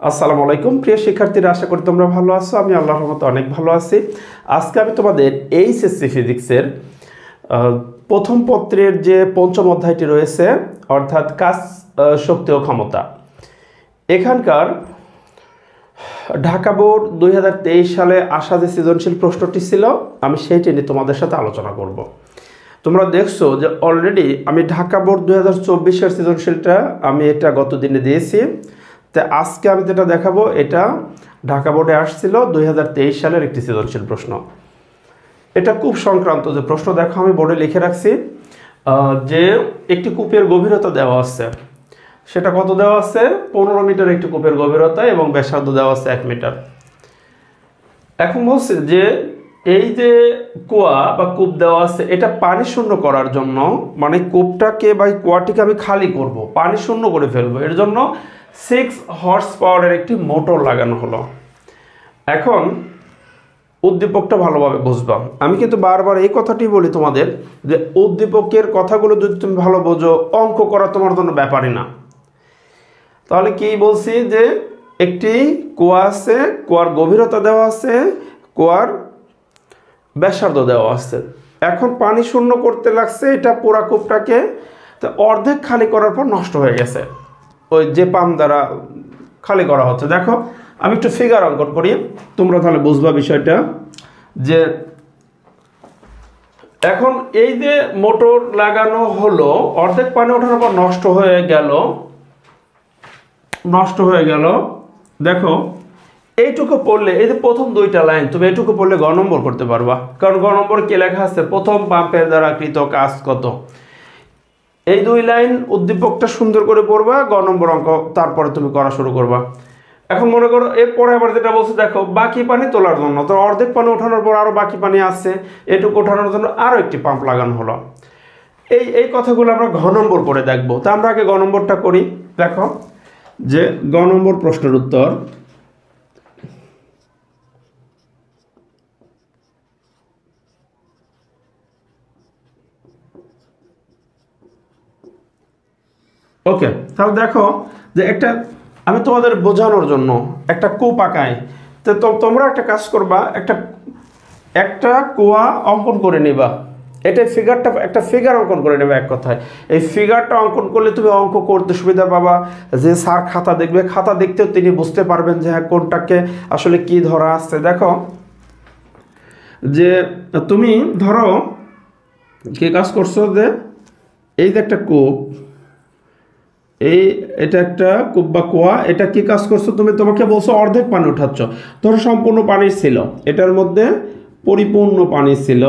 আসসালামু আলাইকুম প্রিয় শিক্ষার্থীরা, আশা করি তোমরা ভালো আছো। আমি আল্লাহর রহমতে অনেক ভালো আছি। আজকে আমি তোমাদের এইচএসসি ফিজিক্সের প্রথম পত্রের যে পঞ্চম অধ্যায়টি রয়েছে, অর্থাৎ কাজ, শক্তি ও ক্ষমতা, এখানকার ঢাকা বোর্ড 2023 সালে আসা যে সৃজনশীল প্রশ্নটি ছিল, আমি সেইটি নিয়ে তোমাদের সাথে আলোচনা করব। তোমরা দেখছো যে অলরেডি আমি ঢাকা বোর্ড 2024-এর সৃজনশীলটা আমি এটা গত দিনে দিয়েছি। তো আজকে আমি যেটা দেখাবো এটা ঢাকা বোর্ডে আসছিল 2023 সালের একটি সৃজনশীল প্রশ্ন। এটা খুব সংক্রান্ত যে প্রশ্ন, দেখো আমি বোর্ডে লিখে রাখছি যে একটি কূপের গভীরতা দেওয়া আছে। সেটা কত দেওয়া আছে? 15 মিটার একটি কূপের গভীরতা এবং ব্যাসার্ধ দেওয়া আছে 1 মিটার। এখন বলছে যে এই যে কুয়া বা কূপ দেওয়া আছে, এটা পানি শূন্য করার জন্য, মানে কূপটাকে বা কুয়াটিকে আমি খালি করব, পানি শূন্য করে ফেলবো, এর জন্য 6 হর্স পাওয়ারের একটি মোটর লাগানো হলো। এখন উদ্দীপকটা ভালোভাবে বুঝবা। আমি কিন্তু বারবার এই কথাটি বলি তোমাদের যে উদ্দীপকের কথাগুলো যদি তুমি ভালো বোঝো, অঙ্ক করা তোমার জন্য ব্যাপারই না। তাহলে কি বলছি যে একটি কুয়া আছে, কুয়ার গভীরতা দেওয়া আছে, কুয়ার ব্যাসার্ধ দেওয়া আছে। এখন পানি শূন্য করতে লাগছে এটা পুরা কূপটাকে। তো অর্ধেক খালি করার পর নষ্ট হয়ে গেছে, ওই যে পাম্প দ্বারা খালি করা হচ্ছে। দেখো আমি একটু ফিগার অঙ্কন করি, তোমরা তাহলে বুঝবা বিষয়টা। যে এখন এই যে মোটর লাগানো হলো, অর্ধেক পানি ওঠানোর পর নষ্ট হয়ে গেল। দেখো এইটুকু পড়লে, এই যে প্রথম দুইটা লাইন তুমি এইটুকু পড়লে গ নম্বর করতে পারবা, কারণ গ নম্বর কি লেখা আছে? প্রথম পাম্পের দ্বারা কৃত কাজ কত। এই দুই লাইন উদ্দীপকটা সুন্দর করে পড়বা, গ নম্বর অঙ্ক তারপরে তুমি করা শুরু করবা। এখন মনে করো এরপরে আবার যেটা বলছে, দেখো বাকি পানি তোলার জন্য, তো অর্ধেক পানি ওঠানোর পর আরো বাকি পানি আসছে, এটুকু ওঠানোর জন্য আরো একটি পাম্প লাগানো হলো। এই কথাগুলো আমরা ঘ নম্বর পরে দেখবো। তা আমরা আগে গ নম্বরটা করি। দেখো যে গ নম্বর প্রশ্নের উত্তর, ওকে। তাহলে দেখো যে একটা, আমি তোমাদের বোঝানোর জন্য একটা কূপ আঁকাই। তো তোমরা একটা কাজ করবা, একটা কুয়া অঙ্কন করে নিবা। এটা ফিগারটা, একটা ফিগার অঙ্কন করে নেবে। এক কথায় এই ফিগারটা অঙ্কন করলে তুমি অঙ্ক করতে সুবিধা পাবা। যে স্যার খাতা দেখবে, খাতা দেখতেও তিনি বুঝতে পারবেন যে হ্যাঁ কোনটাকে আসলে কি ধরা আসছে। দেখো যে তুমি ধরো কি কাজ করছো, যে এই যে একটা কূপ, এটা একটা কূপ বা কুয়া, এটা কি কাজ করছো তুমি? তোমাকে বলছো অর্ধেক পানি উঠাচ্ছ। ধরো সম্পূর্ণ পানি ছিল, এটার মধ্যে পরিপূর্ণ পানি ছিল,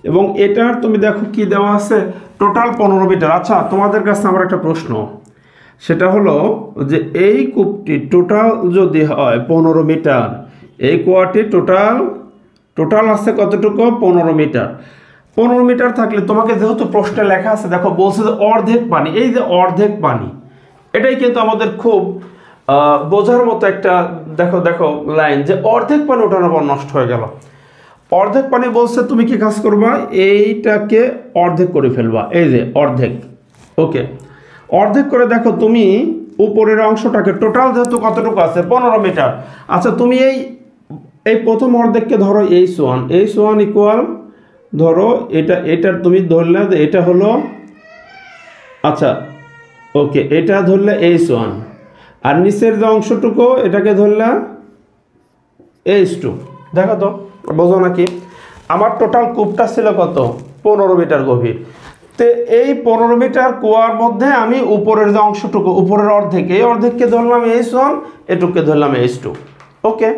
এবং এটার তুমি দেখো কি দেওয়া আছে, টোটাল 15 মিটার। আচ্ছা, তোমাদের কাছে আমার একটা প্রশ্ন, সেটা হলো যে এই কূপটি টোটাল যদি হয় 15 মিটার, এই কুয়াটি টোটাল আছে কতটুকু? 15 মিটার। 15 মিটার থাকলে তোমাকে যেহেতু প্রশ্নে লেখা আছে, দেখো বলছে যে অর্ধেক পানি, এই যে অর্ধেক পানি, এটাই কিন্তু আমাদের খুব বোঝার মতো একটা দেখো লাইন, যে অর্ধেক পানি ওঠানোর পর নষ্ট হয়ে গেল। অর্ধেক পানি বলছে, তুমি কি কাজ করবা? এইটাকে অর্ধেক করে ফেলবা, এই যে অর্ধেক। ওকে, অর্ধেক করে দেখো তুমি উপরের অংশটাকে, টোটাল যেহেতু কতটুকু আছে 15 মিটার। আচ্ছা, তুমি এই প্রথম অর্ধেককে ধরো H1 ইকুয়াল, ধরো এটার তুমি ধরলে এটা হলো, আচ্ছা ওকে, এটা ধরলে H1, আর নিচের যে অংশটুকু এটাকে ধরলে H2। দেখো তো বোঝো নাকি? আমার টোটাল কূপটা ছিল কত? 15 মিটার গভীর। তো এই 15 মিটার কুয়ার মধ্যে আমি উপরের যে অংশটুকু, উপরের অর্ধেক, এই অর্ধেককে ধরলাম H1, এটুকু ধরলাম H2। ওকে,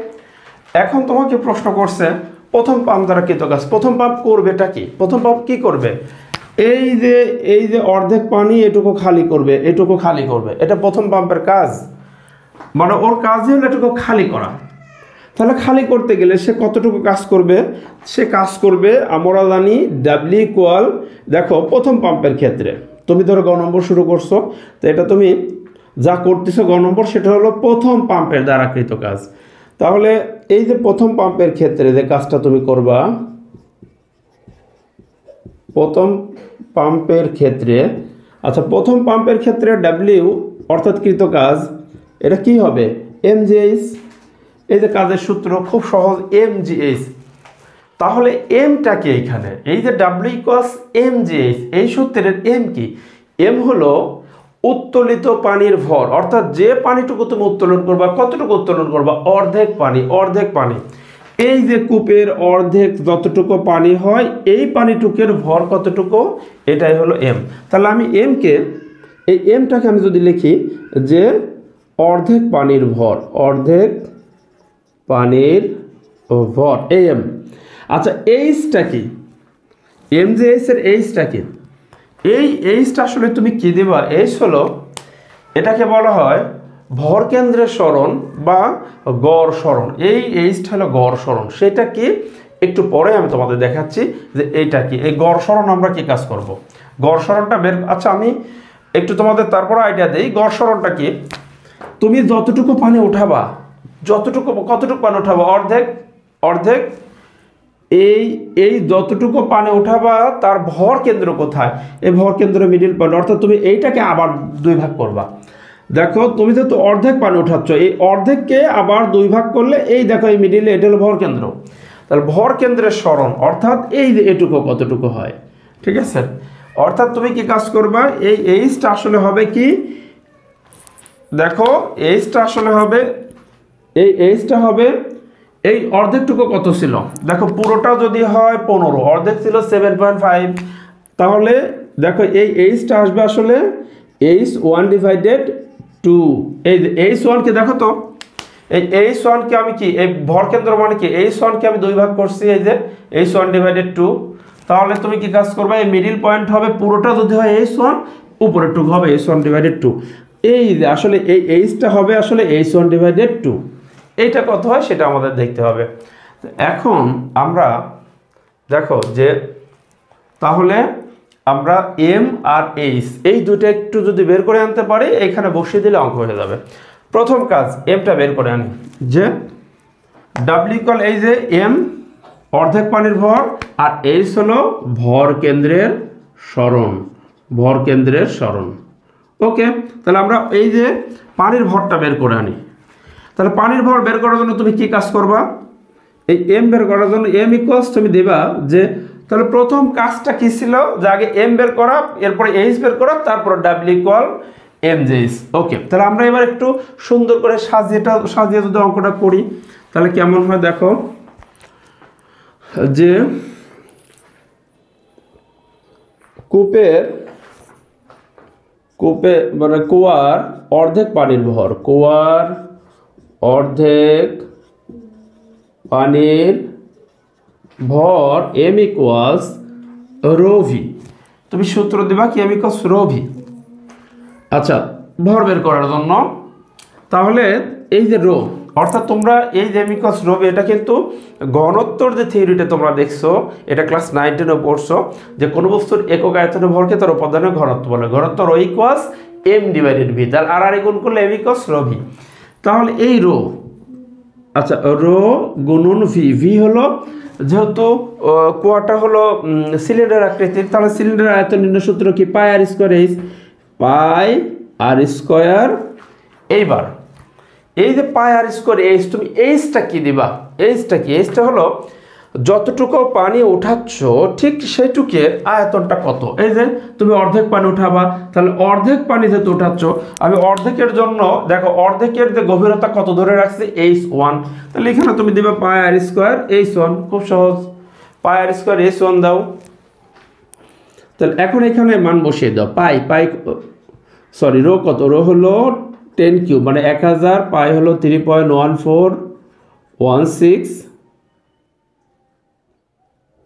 এখন তোমাকে প্রশ্ন করছে প্রথম পাম্প দ্বারা কৃত কাজ। প্রথম পাম্প করবেটা কি? প্রথম পাম্প কি করবে? এই যে অর্ধেক পানি এটুকু খালি করবে, এটা প্রথম পাম্পের কাজ। মানে ওর কাজই হলো এটুকু খালি করা। তাহলে খালি করতে গেলে সে কতটুকু কাজ করবে? সে কাজ করবে, আমরা জানি ডাব্লিউ ইকুয়াল, দেখো প্রথম পাম্পের ক্ষেত্রে তুমি ধরো গ নম্বর শুরু করছো, তো এটা তুমি যা করতেছো গ নম্বর, সেটা হলো প্রথম পাম্পের দ্বারা কৃত কাজ। তাহলে এই যে প্রথম পাম্পের ক্ষেত্রে যে কাজটা তুমি করবা, প্রথম পাম্পের ক্ষেত্রে, আচ্ছা প্রথম পাম্পের ক্ষেত্রে ডাব্লিউ অর্থাৎ কৃত কাজ, এটা কি হবে? mgh, এই যে কাজের সূত্র খুব সহজ, mgh। তাহলে এমটা কি এখানে, এই যে W = mgh, এই সূত্রের এম কি? এম হলো উত্তোলিত পানির ভর, অর্থাৎ যে পানিটুকু তুমি উত্তোলন করবা, কতটুকু উত্তোলন করবা? অর্ধেক পানি, অর্ধেক পানি। এই যে কূপের অর্ধেক যতটুকু পানি হয়, এই পানিটুকের ভর কতটুকু? এটাই হলো এম। তাহলে আমি এমকে, এই এমটাকে আমি যদি লিখি যে অর্ধেক পানির ভর, অর্ধেক পানির ভর, এম। আচ্ছা, এইচটা কি? mgh এর এইচটা কি? এই এইচটা আসলে তুমি কি দিবা? এইচ হলো, এটাকে বলা হয় ভর কেন্দ্রের সরণ বা গড় সরণ। এই এইচটা হলো গড় সরণ। সেটা কি একটু পরে আমি তোমাদের দেখাচ্ছি যে এইটা কি। এই গড় সরণ আমরা কি কাজ করব, গড় সরণটা বের। আচ্ছা, আমি একটু তোমাদের তারপর আইডিয়া দেই। গড় সরণটা কি? তুমি যতটুকু পানি উঠাবা, যতটুকু, কতটুকু পানি উঠাবা? অর্ধেক, অর্ধেক। এই যতটুকু পানি উঠাবা তার ভর কেন্দ্র কোথায়? এই ভর কেন্দ্র মিডিল পয়েন্ট, অর্থাৎ তুমি এইটাকে আবার দুই ভাগ করবা। দেখো, তুমি যেহেতু অর্ধেক পানি উঠাচ্ছ, এই অর্ধেককে আবার দুই ভাগ করলে এই দেখো এই মিডিলে, এটা হলো ভর কেন্দ্র। তাহলে ভর কেন্দ্রের সরণ, অর্থাৎ এই যে এটুকু কতটুকু হয়, ঠিক আছে? অর্থাৎ তুমি কি কাজ করবা? এই এইচটা আসলে হবে কি, দেখো এইচটা আসলে হবে, এই এইচটা হবে এই অর্ধেকটুকু কত ছিল? দেখো পুরোটা যদি হয় 15, অর্ধেক ছিল 7.5, তাহলে দেখো এই এইচটা আসবে আসলে h1/2। এই h1কে দেখো তো, এই h1কে আমি কি, এই ভর কেন্দ্র মানে কি, h1কে আমি দুই ভাগ করছি, এই যে h1/2। তাহলে তুমি কি কাজ করবে? এই মিডিল পয়েন্ট হবে, পুরোটা যদি হয় h1, উপরের টুকু হবে h1/2। এই যে আসলে এই এইচটা হবে আসলে h1/2। এইটা কত হয় সেটা আমাদের দেখতে হবে। এখন আমরা দেখো যে, তাহলে আমরা এম আর এইচ এই দুটো একটু যদি বের করে আনতে পারি, এখানে বসিয়ে দিলে অঙ্ক হয়ে যাবে। প্রথম কাজ, এমটা বের করে আনি, যে ডাব্লিউ ইকুয়াল, এই যে এম অর্ধেক পানির ভর, আর এইচ হলো ভর কেন্দ্রের সরণ, ভর কেন্দ্রের সরণ। ওকে, তাহলে আমরা এই যে পানির ভরটা বের করে আনি। তাহলে পানির ভর বের করার জন্য তুমি কি কাজ করবা? এই এম বের করার জন্য এম ইকুয়ালস তুমি দেবা যে, তাহলে প্রথম কাজটা কি ছিল? যে আগে এম বের করা, এরপরে এইচ বের করা, তারপর ডাব্লিউ ইকুয়াল mgh। ওকে, তাহলে আমরা এবার একটু সুন্দর করে সাজিয়ে যদি অঙ্কটা করি, তাহলে কেমন হয় দেখো, যে কূপে মানে কুয়ার অর্ধেক পানির ভর, কুয়ার অর্ধেক পানির ভর এম ইকুয়ালস রো ভি। তুমি সূত্র দিবা কি, এম ইকুয়ালস রো ভি। আচ্ছা, ভর বের করার জন্য তাহলে এই যে রো, অর্থাৎ তোমরা এই যে এম ইকুয়ালস রো ভি, এটা কিন্তু ঘনত্বর যে থিওরিটা তোমরা দেখছো, এটা ক্লাস 9-10 পড়ছো, যে কোনো বস্তুর একক আয়তনের ভরকে তার উপাদানের ঘনত্ব বলে। ঘনত্ব রো ইকুয়ালস m/v, তাহলে আর গুণ করলে এম ইকুয়ালস রো ভি। তাহলে এই রো, আচ্ছা রো গুণন ভি, ভি হলো যেহেতু কুয়াটা হলো সিলিন্ডার আকৃতির, তাহলে সিলিন্ডার আয়তন নির্ণয় সূত্র কি, পাই আর স্কোয়ার এইচ, পাই আর স্কোয়ার। এইবার এই যে পাই আর স্কোয়ার এইচ, তুমি এইচটা কি দিবা? এইচটা কি? এইচটা হলো যতটুকু পানি উঠাচ্ছ ঠিক সেইটুকের আয়তনটা কত। এই যে তুমি অর্ধেক পানি উঠাবা, তাহলে অর্ধেক পানি যেহেতু উঠাচ্ছ, আমি অর্ধেকের জন্য দেখো অর্ধেকের যে গভীরতা কত ধরে রাখছি, h1। তাহলে এখানে তুমি দিবা পাই আর স্কোয়ার h1, খুব সহজ, পাই আর স্কোয়ার h1 দাও। তাহলে এখন এখানে মান বসিয়ে দাও, রো কত? রো হলো 10 কিউব মানে 1000, পাই হলো 3.1416।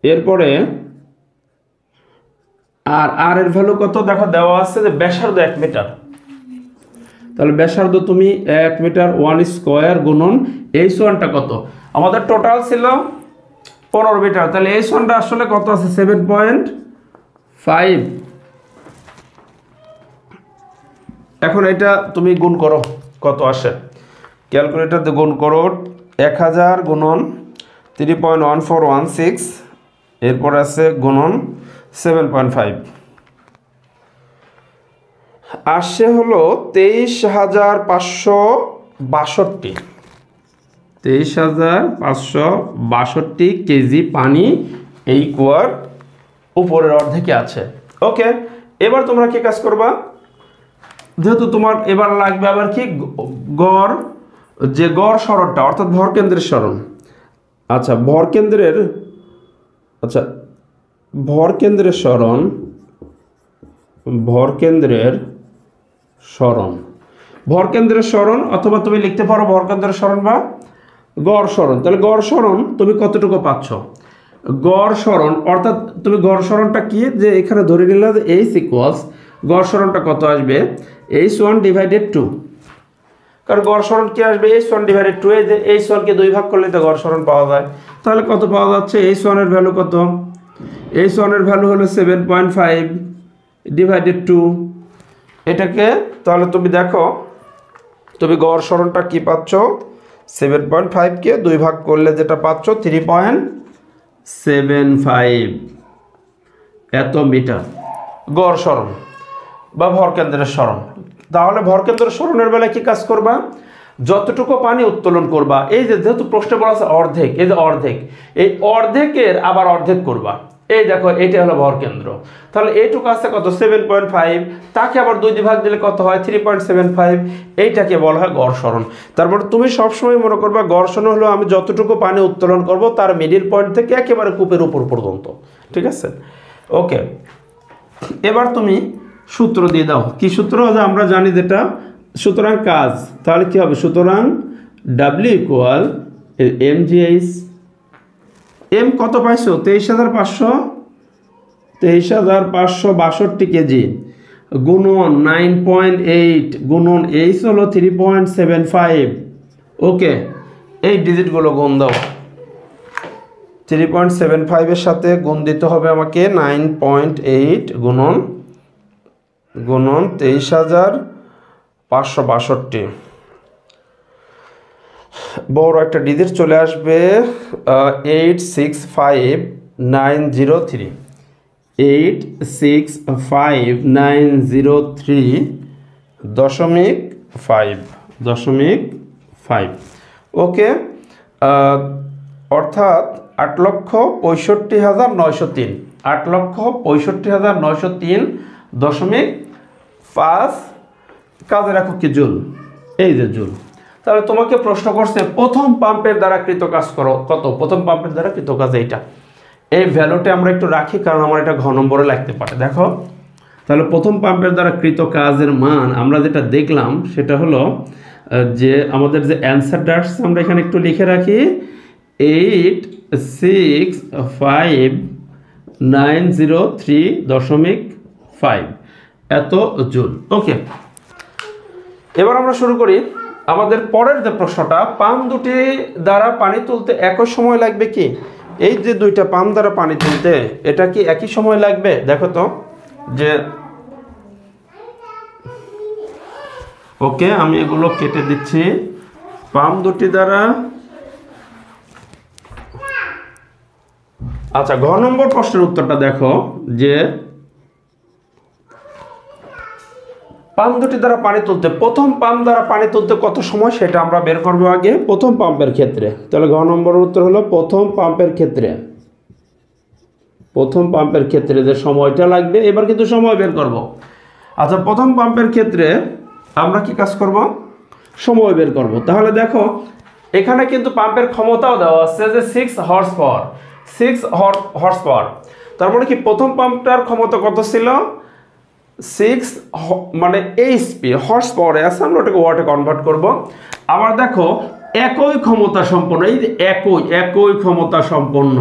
এরপরে আর এর ভ্যালু কত দেখো, দেওয়া আছে যে ব্যাসার্ধ 1 মিটার। তাহলে ব্যাসার্ধ তুমি 1 মিটার 1 স্কোয়ার গুণন h1টা কত? আমাদের টোটাল ছিল 15 মিটার, তাহলে h1টা আসলে কত আছে? 7.5। এখন এটা তুমি গুণ করো কত আসে, ক্যালকুলেটরতে গুণ করো। 1000 গুণন 3.1416, এরপর আছে গুণন 7.5, আসছে হলো 23,500 23,562 কেজি পানি এই কুয়ার উপরের অর্ধেকে আছে। ওকে, এবার তোমরা কি কাজ করবা, যেহেতু তোমার এবার লাগবে আবার কি গড়, যে গড় সরণটা অর্থাৎ ভরকেন্দ্রের সরণ। আচ্ছা ভরকেন্দ্রের সরণ, ভরকেন্দ্রের সরণ অথবা তুমি লিখতে পারো ভরকেন্দ্রের সরণ বা গড় সরণ। তাহলে গড় সরণ তুমি কতটুকু পাচ্ছ, গড় সরণ অর্থাৎ তুমি গড় সরণটা কি, যে এখানে ধরে নিলে যে এইচ ইকুয়ালস গড় সরণটা কত আসবে, h1/2, কারণ গড় সরণ কি আসবে h1/2, এই যে h1 কে 2 ভাগ করলে তো গড় সরণ পাওয়া যায়। তাহলে কত পাওয়া যাচ্ছে, h1 এর ভ্যালু কত, h1 এর ভ্যালু হলো 7.5/2। এটাকে তাহলে তুমি দেখো তুমি গড় সরণটা কি পাচ্ছ, 7.5 কে 2 ভাগ করলে যেটা পাচ্ছ 3.75 এত মিটার গড় সরণ বা ভরকেন্দ্রের সরণ। তাহলে ভরকেন্দ্রের সরণের বেলায় কি কাজ করবা, যতটুকু পানি উত্তোলন করবা, এই যে যেহেতু প্রশ্নে বলা আছে অর্ধেক, এই যে অর্ধেক, এই অর্ধেকের আবার অর্ধেক করবা। এই দেখো এটা হলো ভরকেন্দ্র, তাহলে এইটুকু আছে কত 7.5, তাকে আবার 2 দিয়ে ভাগ দিলে কত হয় 3.75, এইটাকে বলা হয় গড় সরণ। তারপর তুমি সবসময় মনে করবা গড় সরণ হলো আমি যতটুকু পানি উত্তোলন করব তার মিডিল পয়েন্ট থেকে একেবারে কূপের উপর পর্যন্ত, ঠিক আছে। ওকে, এবার তুমি সূত্র দিয়ে দাও, কি সূত্র, যে আমরা জানি যেটা, সুতরাং কাজ, তাহলে কি হবে, সুতরাং W ইকুয়াল mgh, এম কত পাইছো 23,562 কেজি গুণন 9.8 গুণন এইচ হলো 3.75। ওকে, এই ডিজিটগুলো গুণ দাও, 3.75 এর সাথে গুণ দিতে হবে আমাকে 9.8 গুণন 23,562, বড় একটা ডিজিট চলে আসবে 865,903, 865,903.5। ওকে, অর্থাৎ 8,65,903, 8,65,903.5 কাজে রাখো কি জুল, এই যে জুল। তাহলে তোমাকে প্রশ্ন করছে প্রথম পাম্পের দ্বারা কৃত কাজ করো কত, প্রথম পাম্পের দ্বারা কৃত কাজ এইটা, এই ভ্যালুটা আমরা একটু রাখি কারণ আমার এটা ঘ নম্বরে লাগতে পারে। দেখো তাহলে প্রথম পাম্পের দ্বারা কৃত কাজের মান আমরা যেটা দেখলাম সেটা হলো যে আমাদের যে অ্যান্সারটা আসছে আমরা এখানে একটু লিখে রাখি 865,903.5 এত জুল। ওকে, এবার আমরা শুরু করি আমাদের পরের যে প্রশ্নটা, পাম্প দুটি দ্বারা পানি তুলতে একই সময় লাগবে কি, এই যে দুইটা পাম্প দ্বারা পানি তুলতে এটা কি একই সময় লাগবে, দেখো তো যে, ওকে আমি এগুলো কেটে দিচ্ছি, পাম্প দুটি দ্বারা, আচ্ছা ঘ নম্বর প্রশ্নের উত্তরটা দেখো যে পাম্প দুটি দ্বারা পানি তুলতে, প্রথম পাম্প দ্বারা পানি তুলতে কত সময় সেটা আমরা বের করবো আগে প্রথম পাম্পের ক্ষেত্রে। তাহলে ঘ নম্বরের উত্তর হলো প্রথম পাম্পের ক্ষেত্রে যে সময়টা লাগবে, এবার কিন্তু সময় বের করব। আচ্ছা প্রথম পাম্পের ক্ষেত্রে আমরা কি কাজ করব, সময় বের করব। তাহলে দেখো এখানে কিন্তু পাম্পের ক্ষমতাও দেওয়া আছে যে 6 হর্স পাওয়ার, তার মানে কি প্রথম পাম্পটার ক্ষমতা কত ছিল 6 মানে এইচপি, হর্স পাওয়ারে আছে, আমরা ওটাকে ওয়াটে কনভার্ট করব। আবার দেখো একই ক্ষমতা সম্পন্ন, এই যে একই ক্ষমতা সম্পন্ন,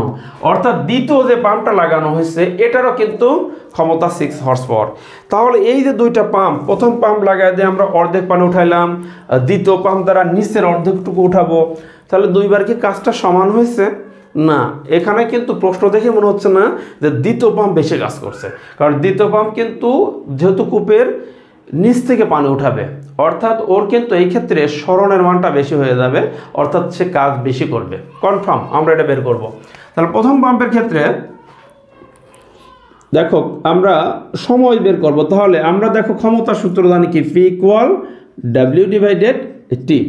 অর্থাৎ দ্বিতীয় যে পাম্পটা লাগানো হয়েছে এটারও কিন্তু ক্ষমতা 6 হর্স পাওয়ার। তাহলে এই যে দুইটা পাম্প, প্রথম পাম্প লাগাই দিয়ে আমরা অর্ধেক পানি উঠাইলাম, দ্বিতীয় পাম্প দ্বারা নিচের অর্ধেকটুকু উঠাবো, তাহলে দুইবার কি কাজটা সমান হয়েছে না। এখানে কিন্তু প্রশ্ন দেখে মনে হচ্ছে না যে দ্বিতীয় পাম্প বেশি কাজ করছে, কারণ দ্বিতীয় পাম্প কিন্তু যেহেতু কূপের নিচ থেকে পানি উঠাবে, অর্থাৎ ওর কিন্তু এই ক্ষেত্রে সরণের মানটা বেশি হয়ে যাবে, অর্থাৎ সে কাজ বেশি করবে, কনফার্ম আমরা এটা বের করব। তাহলে প্রথম পাম্পের ক্ষেত্রে দেখো আমরা সময় বের করব, তাহলে আমরা দেখো ক্ষমতা সূত্র জানি কি, P = W/ টি।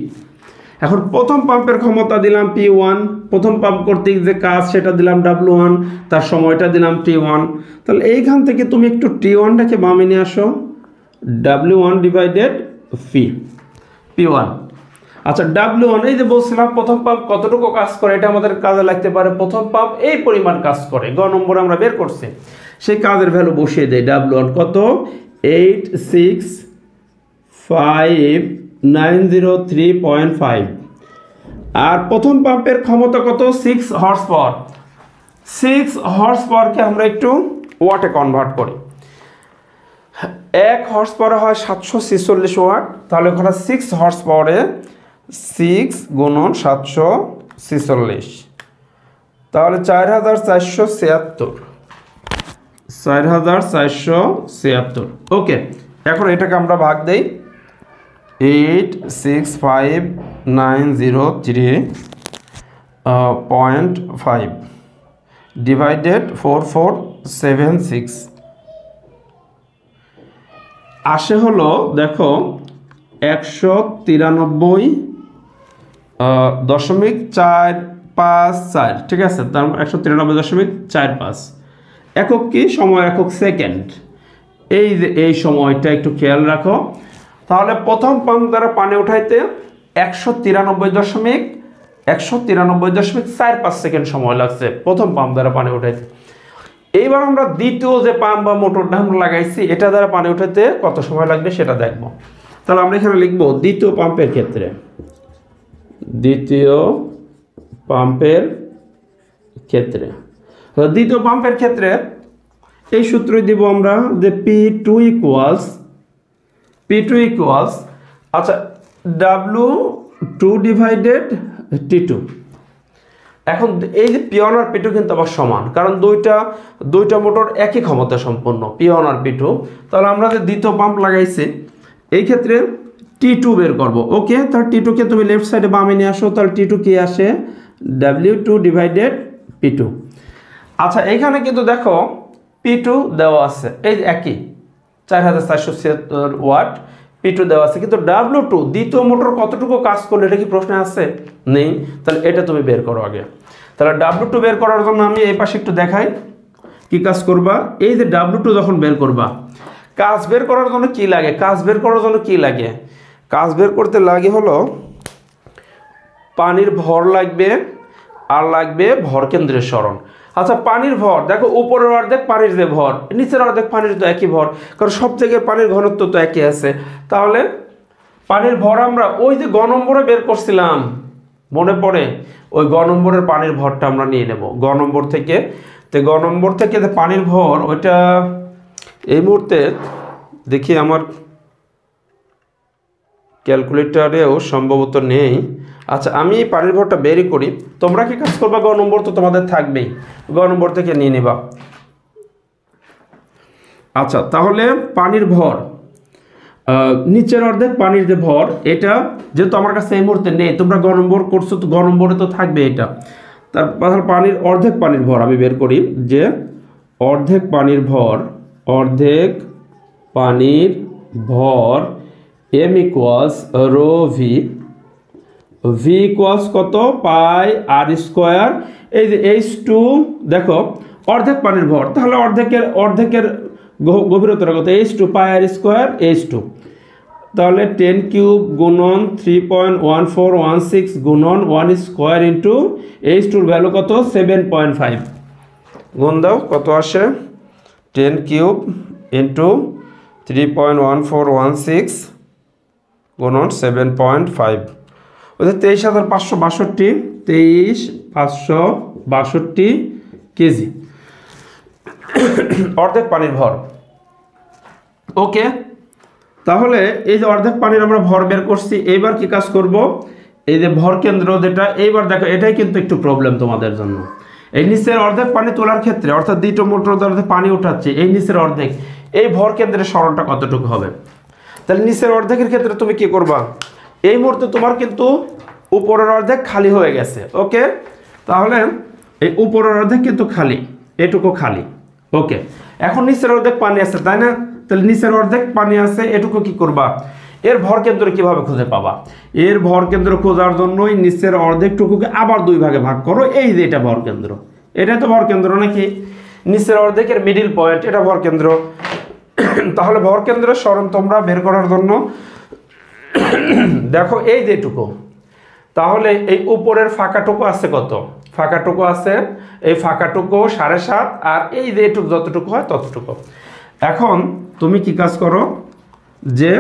এখন প্রথম পাম্পের ক্ষমতা দিলাম P1, প্রথম পাম্প করতে যে কাজ সেটা দিলাম W1, তার সময়টা দিলাম T1। তাহলে এইখান থেকে তুমি একটু T1টাকে বামে নিয়ে আসো, W1 ডিভাইডেড P1। আচ্ছা W1, এই যে বলছিলাম প্রথম পাম্প কতটুকু কাজ করে এটা আমাদের কাজে লাগতে পারে। প্রথম পাম্প এই পরিমাণ কাজ করে, গ নম্বর আমরা বের করছি, সেই কাজের ভ্যালু বসিয়ে দেয়। W1 কত? 865,903.5। আর প্রথম পাম্পের ক্ষমতা কত? 6 হর্স পাওয়ার। 6 হর্স পাওয়ারকে আমরা একটু ওয়াটে কনভার্ট করি। 1 হর্স পাওয়ারে হয় 746 ওয়াট, তাহলে ওখানে 6 হর্স পাওয়ারে 6 গুণন 746, তাহলে 4476। 4476। ওকে, এখন এটাকে আমরা ভাগ দেই। 865,903.5 ডিভাইডেড 4476 আসে হলো, দেখো 193.454, ঠিক আছে, তার 193.45 একক কি? সময় একক সেকেন্ড। এই যে এই সময়টা একটু খেয়াল রাখো। তাহলে প্রথম পাম্প দ্বারা পানি উঠাইতে 193.455 সেকেন্ড সময় লাগছে প্রথম পাম্প দ্বারা পানি উঠাইতে। এইবার আমরা দ্বিতীয় যে পাম্প বা মোটরটা আমরা লাগাইছি এটা দ্বারা পানি উঠাইতে কত সময় লাগবে সেটা দেখব। তাহলে আমরা এখানে লিখব দ্বিতীয় পাম্পের ক্ষেত্রে, দ্বিতীয় পাম্পের ক্ষেত্রে এই সূত্রই দিব আমরা যে P2 ইকুয়ালস, আচ্ছা, W2 ডিভাইডেড T2। এখন এই যে P1 আর P2 কিন্তু আবার সমান, কারণ দুইটা মোটর একই ক্ষমতা সম্পন্ন, P1 আর P2। তাহলে আমরা যে দ্বিতীয় পাম্প লাগাইছি এই ক্ষেত্রে T2 বের করব। ওকে, তাহলে T2কে তুমি লেফট সাইডে বামে নিয়ে আসো, তাহলে T2 কি আসে? W2 divided P2। আচ্ছা, এইখানে কিন্তু দেখো P2 দেওয়া আছে, এই একই 4476 ওয়াট P2 দেওয়া আছে, কিন্তু W2 দ্বিতীয় মোটর কতটুকু কাজ করলে এটা কি প্রশ্নে আছে? নেই। তাহলে এটা তুমি বের করো আগে। তাহলে W2 বের করার জন্য আমি এই পাশে একটু দেখাই কি কাজ করবা। এই যে W2 যখন বের করবা, কাজ বের করার জন্য কি লাগে? কাজ বের করতে লাগে হলো পানির ভর লাগবে আর লাগবে ভর কেন্দ্রের সরণ। আচ্ছা, পানির ভর দেখো, উপরের অর্ধেক পানির যে ভর, নিচের অর্ধেক পানির তো একই ভর, কারণ সব জায়গায় পানির ঘনত্ব তো একই আছে। তাহলে পানির ভর আমরা ওই যে গ নম্বরে বের করছিলাম, মনে পড়ে? ওই গ নম্বরের পানির ভরটা আমরা নিয়ে নেব গ নম্বর থেকে। তো গ নম্বর থেকে যে পানির ভর, ওইটা এই মুহূর্তে দেখি আমার ক্যালকুলেটরেও সম্ভবত নেই। আচ্ছা, আমি পানির ভরটা বেরই করি, তোমরা কি কাজ করবা? গ নম্বর তো তোমাদের থাকবেই, গ নম্বর থেকে নিয়ে নেবা। আচ্ছা, তাহলে পানির ভর, নিচের অর্ধেক পানির যে ভর, এটা যেহেতু আমার কাছে এই মুহূর্তে নেই, তোমরা গ নম্বর করছো তো গ নম্বরে তো থাকবে এটা। তারপর অর্ধেক পানির ভর আমি বের করি, যে অর্ধেক পানির ভর M equals rho V equals কত? Pi r square. এই যে H2, দেখো অর্ধেক পানির ভর, তাহলে অর্ধেকের গভীরতার কত? H2 পাই আর স্কোয়ার H2। তাহলে 10 কিউব গুণন 3.1416 গুণন 1 স্কোয়ার ইন্টু H2 ভ্যালু কত? 7.5। গুণ দাও, কত আসে? 10 কিউব ইন্টু 3.1416 গুণন 7.5, ওদের 23,562 কেজি অর্ধেক পানির ভর। ওকে, তাহলে এই যে অর্ধেক পানির আমরা ভর বের করছি, এইবার কি কাজ করব? এই যে ভর কেন্দ্র যেটা, এইবার দেখো এটাই কিন্তু একটু প্রবলেম তোমাদের জন্য। এই নিচের অর্ধেক পানি তোলার ক্ষেত্রে, অর্থাৎ দ্বিতীয় মোটর দ্বারা পানি উঠাচ্ছে, এই নিচের অর্ধেক, এই ভর কেন্দ্রের সরণটা কতটুকু হবে? তাহলে নিচের অর্ধেকের ক্ষেত্রে তুমি কি করবা? এই মুহূর্তে তোমার কিন্তু উপরের অর্ধেক খালি হয়ে গেছে। ওকে, তাহলে এই উপরের অর্ধেক কিন্তু খালি, এটুকু খালি। ওকে, এখন নিচের অর্ধেক পানি আছে, তাই না? তাহলে নিচের অর্ধেক পানি আছে, এটুকু কি করবা? এর ভর কেন্দ্র কিভাবে খুঁজে পাবা? এর ভর কেন্দ্র খোঁজার জন্যই নিচের অর্ধেকটুকুকে আবার 2 ভাগে ভাগ করো। এই যে এটা ভর কেন্দ্র, এটা তো ভর কেন্দ্র নাকি? নিচের অর্ধেকের মিডিল পয়েন্ট, এটা ভর কেন্দ্র। তাহলে ভর কেন্দ্রের সরণ তোমরা বের করার জন্য দেখো এই যেটুকু, তাহলে এই উপরের ফাঁকাটুকু আছে কত? ফাঁকাটুকু আছে, এই ফাঁকাটুকু 7.5, আর এই যে এটুকু যতটুকু হয় ততটুকু। এখন তুমি কি কাজ করো যে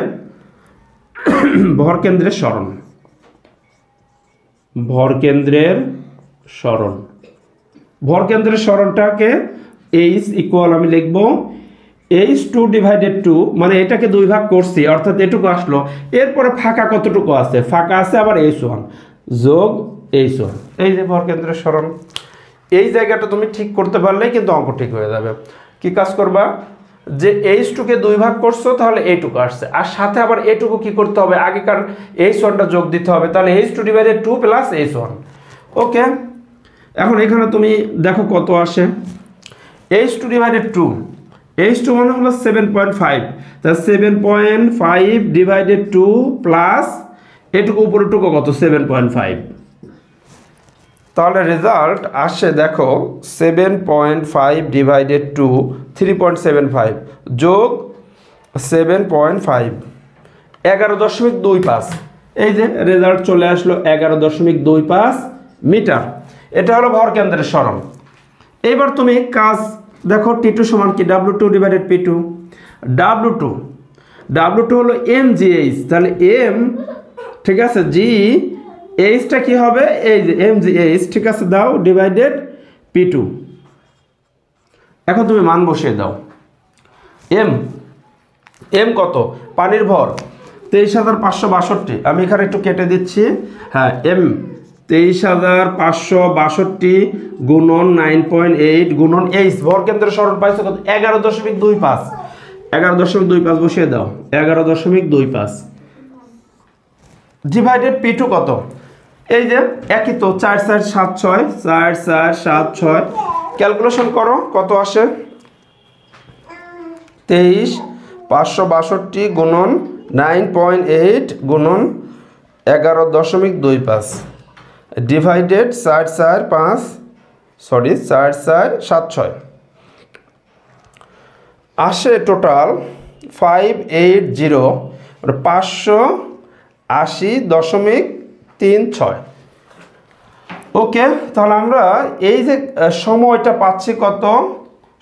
ভর কেন্দ্রের সরণ, ভর কেন্দ্রের সরণ, ভর কেন্দ্রের সরণটাকে এইচ ইকুয়াল আমি লিখবো h2 ডিভাইডেড 2, মানে এটাকে 2 ভাগ করছি অর্থাৎ এটুকু আসলো। এরপরে ফাঁকা কতটুকু আছে? ফাঁকা আছে আবার h1 যোগ h1। এই যে ভর কেন্দ্রের সরণ, এই জায়গাটা তুমি ঠিক করতে পারলেই কিন্তু অঙ্ক ঠিক হয়ে যাবে। কি কাজ করবা? যে h2 কে 2 ভাগ করছো তাহলে এইটুকু আসছে, আর সাথে আবার এটুকু কি করতে হবে? আগেকার h1টা যোগ দিতে হবে, তাহলে h2 ডিভাইডেড 2 প্লাস h1। ওকে, এখন এখানে তুমি দেখো কত আসে। h2 ডিভাইডেড 2, h2 মানে হলো 7.5, তাহলে 7.5 ডিভাইডেড 2 প্লাস এটুকু উপরেটুকু কত? 7.5। তাহলে রেজাল্ট আসে দেখো 7.5 ডিভাইডেড 2 3.75 যোগ 7.5 11.25। এই যে রেজাল্ট চলে আসলো 11.25 মিটার। এটা হলো ভর কেন্দ্রের সরণ। এবার তুমি কাজ দেখো, T2 সমান কি? W2 divided P2। W2 হলো mgh, তাহলে m ঠিক আছে, g এইচটা কি হবে? এই যে mgh, ঠিক আছে, দাও ডিভাইডেড P2। এখন তুমি মান বসিয়ে দাও। m কত? পানির ভর 23,562, আমি এখানে একটু কেটে দিচ্ছি। হ্যাঁ, m 23,562 গুণন 9.8 গুণন h, ভর কেন্দ্রের সরণ পাইছো কত? 11.25। 11.25 বসিয়ে দাও, 11.25 ডিভাইডেড P2 কত? এই যে একই তো, 4 4 7 6, 4 4 7 6, ক্যালকুলেশন করো কত আসে? 23,562 গুণন 9.8 গুণন 11.25 ডিভাইডেড 4 4 7 6 আসে টোটাল 580.36। ওকে, তাহলে আমরা এই যে সময়টা পাচ্ছি কত?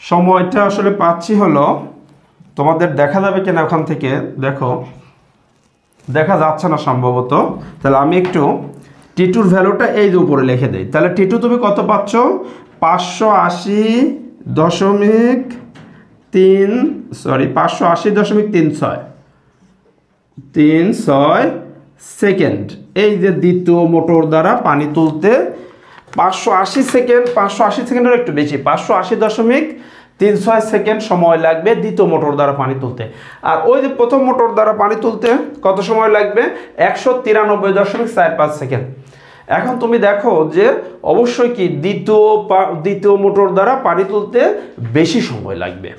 সময়টা আসলে পাচ্ছি হলো, তোমাদের দেখা যাবে কিনা ওখান থেকে দেখো, দেখা যাচ্ছে না সম্ভবত। তাহলে আমি একটু T2-র ভ্যালুটা এই যে উপরে লিখে দেই। তাহলে T2 তুমি কত পাচ্ছ? 580.36 সেকেন্ড। এই যে দ্বিতীয় মোটর দ্বারা পানি তুলতে 580 সেকেন্ড, 580 সেকেন্ডের একটু বেশি, 580.36 সেকেন্ড সময় লাগবে দ্বিতীয় মোটর দ্বারা পানি তুলতে। আর ওই যে প্রথম মোটর দ্বারা পানি তুলতে কত সময় লাগবে? 193.45 সেকেন্ড। এখন তুমি দেখো যে অবশ্যই কি দ্বিতীয় মোটর দ্বারা পানি তুলতে বেশি সময় লাগবে,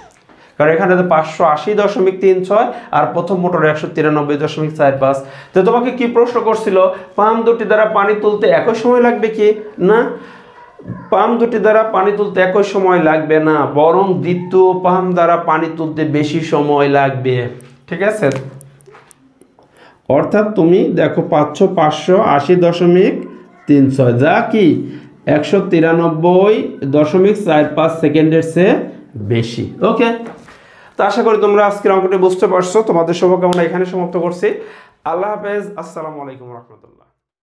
কারণ এখানে 580.36 আর প্রথম মোটর 193.45। তো তোমাকে কি প্রশ্ন করছিল? পাম্প দুটি দ্বারা পানি তুলতে একই সময় লাগবে কি না? পাম্প দুটি দ্বারা পানি তুলতে একই সময় লাগবে না, বরং দ্বিতীয় পাম্প দ্বারা পানি তুলতে বেশি সময় লাগবে। ঠিক আছে, অর্থাৎ তুমি দেখো পাচ্ছ 580.36, যা কি 193.45 সেকেন্ডের চেয়ে বেশি। ওকে, তো আশা করি তোমরা আজকের অঙ্কটি বুঝতে পারছো। তোমাদের শুভকামনা এখানে সমাপ্ত করছি। আল্লাহ হাফেজ, আসসালামু আলাইকুম রহমতুল্লাহ।